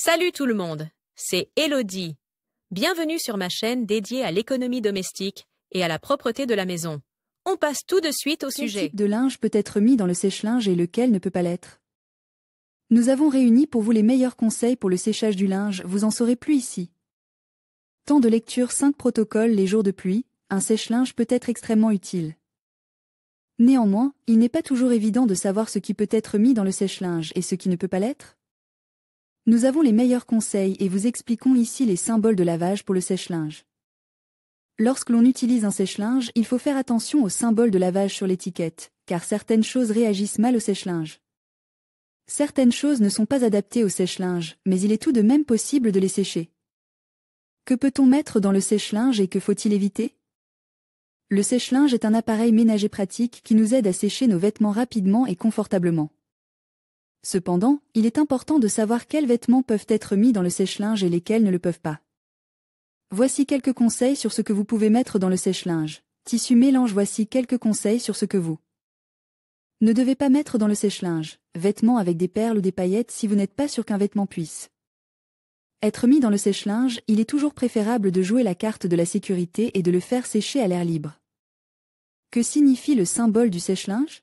Salut tout le monde, c'est Elodie. Bienvenue sur ma chaîne dédiée à l'économie domestique et à la propreté de la maison. On passe tout de suite au Quel sujet. type de linge peut être mis dans le sèche-linge et lequel ne peut pas l'être? Nous avons réuni pour vous les meilleurs conseils pour le séchage du linge, vous en saurez plus ici. Temps de lecture 5 protocoles les jours de pluie, un sèche-linge peut être extrêmement utile. Néanmoins, il n'est pas toujours évident de savoir ce qui peut être mis dans le sèche-linge et ce qui ne peut pas l'être. Nous avons les meilleurs conseils et vous expliquons ici les symboles de lavage pour le sèche-linge. Lorsque l'on utilise un sèche-linge, il faut faire attention aux symboles de lavage sur l'étiquette, car certaines choses réagissent mal au sèche-linge. Certaines choses ne sont pas adaptées au sèche-linge, mais il est tout de même possible de les sécher. Que peut-on mettre dans le sèche-linge et que faut-il éviter? Le sèche-linge est un appareil ménager pratique qui nous aide à sécher nos vêtements rapidement et confortablement. Cependant, il est important de savoir quels vêtements peuvent être mis dans le sèche-linge et lesquels ne le peuvent pas. Voici quelques conseils sur ce que vous pouvez mettre dans le sèche-linge. Tissu mélange. Voici quelques conseils sur ce que vous ne devez pas mettre dans le sèche-linge. Vêtements avec des perles ou des paillettes si vous n'êtes pas sûr qu'un vêtement puisse être mis dans le sèche-linge, il est toujours préférable de jouer la carte de la sécurité et de le faire sécher à l'air libre. Que signifie le symbole du sèche-linge?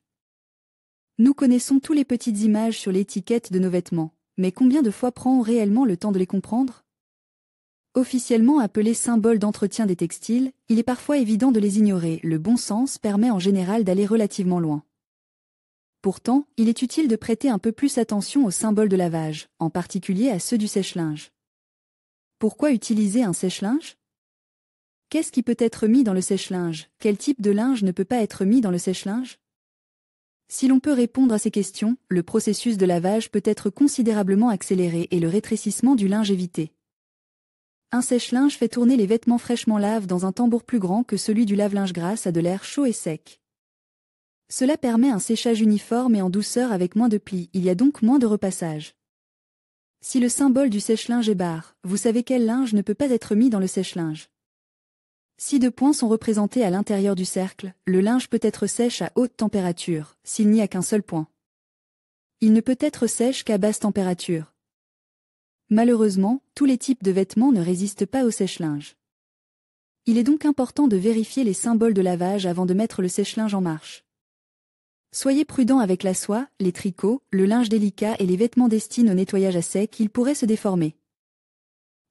Nous connaissons tous les petites images sur l'étiquette de nos vêtements, mais combien de fois prend-on réellement le temps de les comprendre? Officiellement appelés symboles d'entretien des textiles, il est parfois évident de les ignorer, le bon sens permet en général d'aller relativement loin. Pourtant, il est utile de prêter un peu plus attention aux symboles de lavage, en particulier à ceux du sèche-linge. Pourquoi utiliser un sèche-linge? Qu'est-ce qui peut être mis dans le sèche-linge? Quel type de linge ne peut pas être mis dans le sèche-linge? Si l'on peut répondre à ces questions, le processus de lavage peut être considérablement accéléré et le rétrécissement du linge évité. Un sèche-linge fait tourner les vêtements fraîchement lavés dans un tambour plus grand que celui du lave-linge grâce à de l'air chaud et sec. Cela permet un séchage uniforme et en douceur avec moins de plis, il y a donc moins de repassage. Si le symbole du sèche-linge est barre, vous savez quel linge ne peut pas être mis dans le sèche-linge. Si 2 points sont représentés à l'intérieur du cercle, le linge peut être sèche à haute température, s'il n'y a qu'un seul point. Il ne peut être sèche qu'à basse température. Malheureusement, tous les types de vêtements ne résistent pas au sèche-linge. Il est donc important de vérifier les symboles de lavage avant de mettre le sèche-linge en marche. Soyez prudent avec la soie, les tricots, le linge délicat et les vêtements destinés au nettoyage à sec, ils pourraient se déformer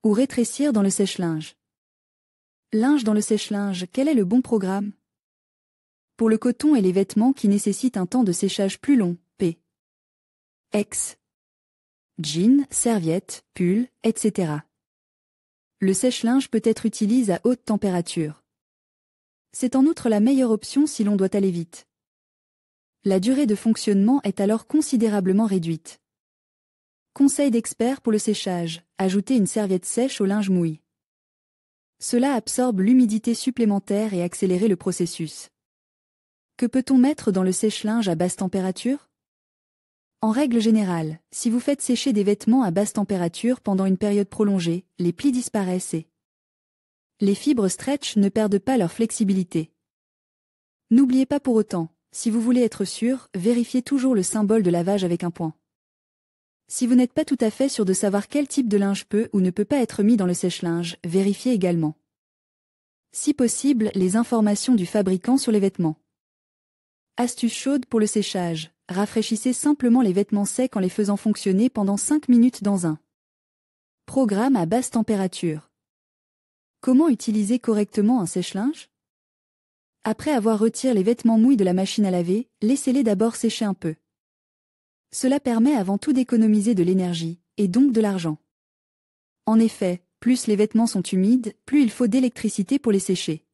ou rétrécir dans le sèche-linge. Linge dans le sèche-linge, quel est le bon programme? Pour le coton et les vêtements qui nécessitent un temps de séchage plus long, p. ex. Jeans, serviettes, pulls, etc. Le sèche-linge peut être utilisé à haute température. C'est en outre la meilleure option si l'on doit aller vite. La durée de fonctionnement est alors considérablement réduite. Conseil d'expert pour le séchage, ajoutez une serviette sèche au linge mouillé. Cela absorbe l'humidité supplémentaire et accélère le processus. Que peut-on mettre dans le sèche-linge à basse température? En règle générale, si vous faites sécher des vêtements à basse température pendant une période prolongée, les plis disparaissent et les fibres stretch ne perdent pas leur flexibilité. N'oubliez pas pour autant, si vous voulez être sûr, vérifiez toujours le symbole de lavage avec un point. Si vous n'êtes pas tout à fait sûr de savoir quel type de linge peut ou ne peut pas être mis dans le sèche-linge, vérifiez également, si possible, les informations du fabricant sur les vêtements. Astuce chaude pour le séchage, rafraîchissez simplement les vêtements secs en les faisant fonctionner pendant 5 minutes dans un programme à basse température. Comment utiliser correctement un sèche-linge? Après avoir retiré les vêtements mouillés de la machine à laver, laissez-les d'abord sécher un peu. Cela permet avant tout d'économiser de l'énergie, et donc de l'argent. En effet, plus les vêtements sont humides, plus il faut d'électricité pour les sécher.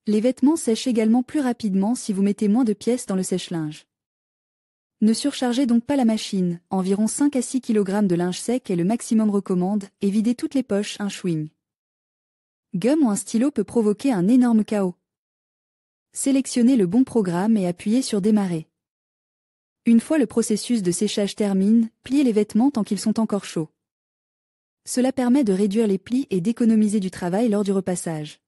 Les vêtements sèchent également plus rapidement si vous mettez moins de pièces dans le sèche-linge. Ne surchargez donc pas la machine, environ 5 à 6 kg de linge sec est le maximum recommande, et videz toutes les poches, un chewing gum ou un stylo peut provoquer un énorme chaos. Sélectionnez le bon programme et appuyez sur démarrer. Une fois le processus de séchage termine, pliez les vêtements tant qu'ils sont encore chauds. Cela permet de réduire les plis et d'économiser du travail lors du repassage.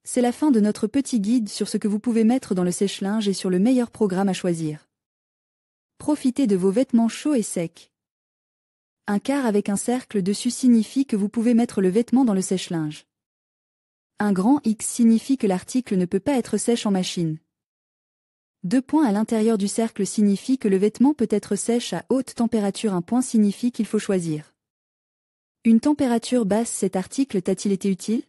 C'est la fin de notre petit guide sur ce que vous pouvez mettre dans le sèche-linge et sur le meilleur programme à choisir. Profitez de vos vêtements chauds et secs. Un quart avec un cercle dessus signifie que vous pouvez mettre le vêtement dans le sèche-linge. Un grand X signifie que l'article ne peut pas être sèche en machine. 2 points à l'intérieur du cercle signifie que le vêtement peut être sèche à haute température. Un point signifie qu'il faut choisir. Une température basse. Cet article t'a-t-il été utile?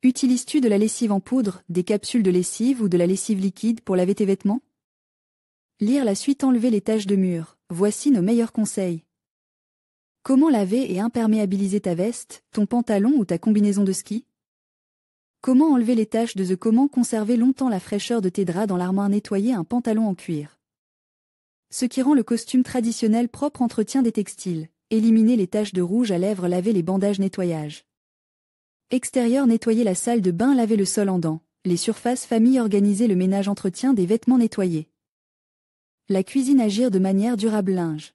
Utilises-tu de la lessive en poudre, des capsules de lessive ou de la lessive liquide pour laver tes vêtements? Lire la suite. Enlever les taches de mur. Voici nos meilleurs conseils. Comment laver et imperméabiliser ta veste, ton pantalon ou ta combinaison de ski? Comment enlever les taches de comment conserver longtemps la fraîcheur de tes draps dans l'armoire? Nettoyer un pantalon en cuir. Ce qui rend le costume traditionnel propre. Entretien des textiles. Éliminer les taches de rouge à lèvres. Laver les bandages. Nettoyage extérieur. Nettoyer la salle de bain. Laver le sol en dents. Les surfaces. Famille. Organiser le ménage. Entretien des vêtements. Nettoyer la cuisine. Agir de manière durable. Linge.